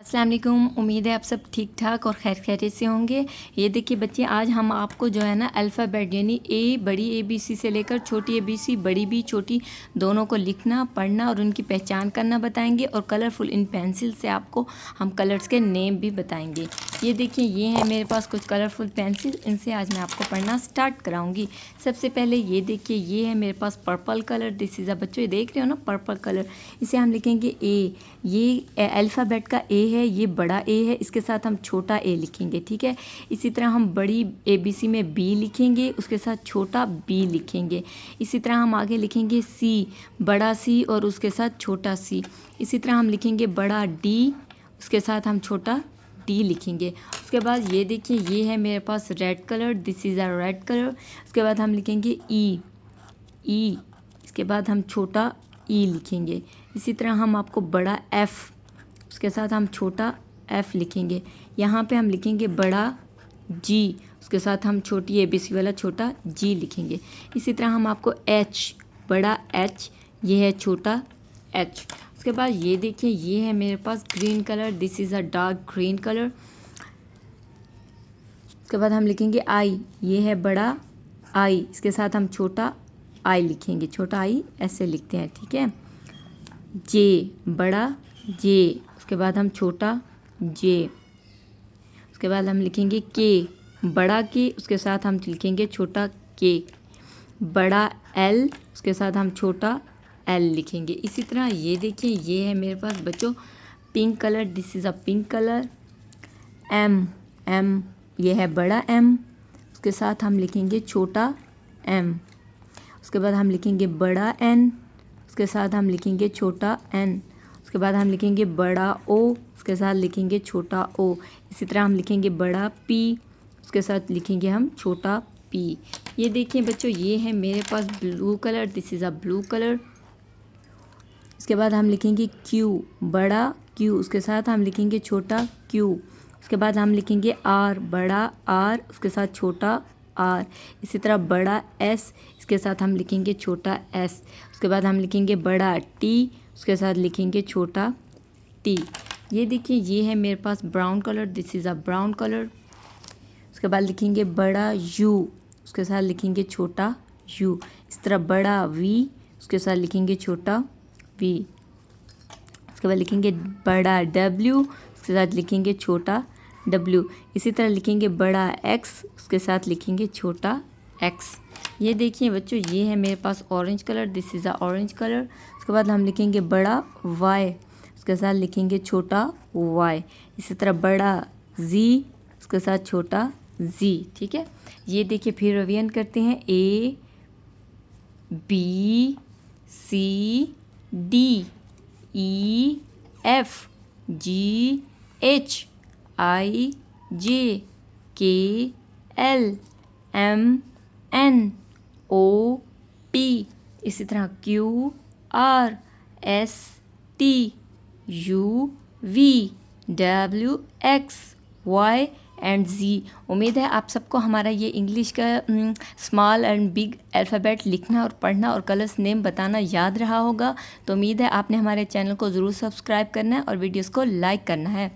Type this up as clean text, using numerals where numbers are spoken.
अस्सलाम वालेकुम। उम्मीद है आप सब ठीक ठाक और खैर खैरियत से होंगे। ये देखिए बच्चे, आज हम आपको जो है ना अल्फ़ाबेट यानी बड़ी ABC से लेकर छोटी ABC, बड़ी भी छोटी दोनों को लिखना, पढ़ना और उनकी पहचान करना बताएंगे। और कलरफुल इन पेंसिल से आपको हम कलर्स के नेम भी बताएंगे। ये देखिए, ये है मेरे पास कुछ कलरफुल पेंसिल, इनसे आज मैं आपको पढ़ना स्टार्ट कराऊँगी। सबसे पहले ये देखिए, ये है मेरे पास purple colour. This is a, बच्चों ये देख रहे हो ना पर्पल कलर, इसे हम लिखेंगे ए। ये अल्फ़ाबेट का ए है, ये बड़ा ए है, इसके साथ हम छोटा ए लिखेंगे, ठीक है। इसी तरह हम बड़ी ABC में बी लिखेंगे, उसके साथ छोटा बी लिखेंगे। इसी तरह हम आगे लिखेंगे सी, बड़ा सी और उसके साथ छोटा सी। इसी तरह हम लिखेंगे बड़ा डी, उसके साथ हम छोटा डी लिखेंगे। उसके बाद ये देखिए, ये है मेरे पास red colour. This is a red colour. उसके बाद हम लिखेंगे ई, इसके बाद हम छोटा ई लिखेंगे। इसी तरह हम आपको बड़ा एफ़, उसके साथ हम छोटा एफ़ लिखेंगे। यहाँ पे हम लिखेंगे बड़ा जी, उसके साथ हम छोटी ABC वाला छोटा जी लिखेंगे। इसी तरह हम आपको एच, बड़ा एच, ये है छोटा एच। उसके बाद ये देखिए, ये है मेरे पास green colour. This is a dark green colour. उसके बाद हम लिखेंगे आई, ये है बड़ा आई, इसके साथ हम छोटा आई लिखेंगे, छोटा आई ऐसे लिखते हैं, ठीक है। जे, बड़ा जे, उसके बाद हम छोटा जे। उसके बाद हम लिखेंगे के, बड़ा के, उसके साथ हम लिखेंगे छोटा के। बड़ा एल, उसके साथ हम छोटा एल लिखेंगे। इसी तरह ये देखिए, ये है मेरे पास बच्चों pink colour. This is a pink colour. Um, ये है बड़ा एम, उसके साथ हम लिखेंगे छोटा एम। उसके बाद हम लिखेंगे बड़ा एन, उसके साथ हम लिखेंगे छोटा एन। उसके बाद हम लिखेंगे बड़ा ओ, उसके साथ लिखेंगे छोटा ओ। इसी तरह हम लिखेंगे बड़ा पी, उसके साथ लिखेंगे हम छोटा पी। ये देखिए बच्चों, ये है मेरे पास blue colour. This is a blue colour. इसके बाद हम लिखेंगे क्यू, बड़ा क्यू, उसके साथ हम लिखेंगे छोटा क्यू। उसके बाद हम लिखेंगे आर, बड़ा आर, उसके साथ छोटा आर। इसी तरह बड़ा एस, इसके साथ हम लिखेंगे छोटा एस। उसके बाद हम लिखेंगे बड़ा टी, उसके साथ लिखेंगे छोटा टी। ये देखिए, ये है मेरे पास brown colour. This is a brown colour. उसके बाद लिखेंगे बड़ा यू, उसके साथ लिखेंगे छोटा यू। इस तरह बड़ा वी, उसके साथ लिखेंगे छोटा वी। उसके बाद लिखेंगे बड़ा डब्ल्यू, उसके साथ लिखेंगे छोटा डब्ल्यू। इसी तरह लिखेंगे बड़ा एक्स, उसके साथ लिखेंगे छोटा एक्स। ये देखिए बच्चों, ये है मेरे पास orange colour. This is a orange colour. उसके बाद हम लिखेंगे बड़ा वाई, उसके साथ लिखेंगे छोटा वाई। इसी तरह बड़ा जी, उसके साथ छोटा जी, ठीक है। ये देखिए, फिर रिवीजन करते हैं। A B C D E F G H I J K L M N O P, इसी तरह Q R S T U V W X Y and G. उम्मीद है आप सबको हमारा ये इंग्लिश का स्मॉल एंड बिग अल्फ़ाबेट लिखना और पढ़ना और कलर्स नेम बताना याद रहा होगा। तो उम्मीद है आपने हमारे चैनल को ज़रूर सब्सक्राइब करना है और वीडियोस को लाइक करना है।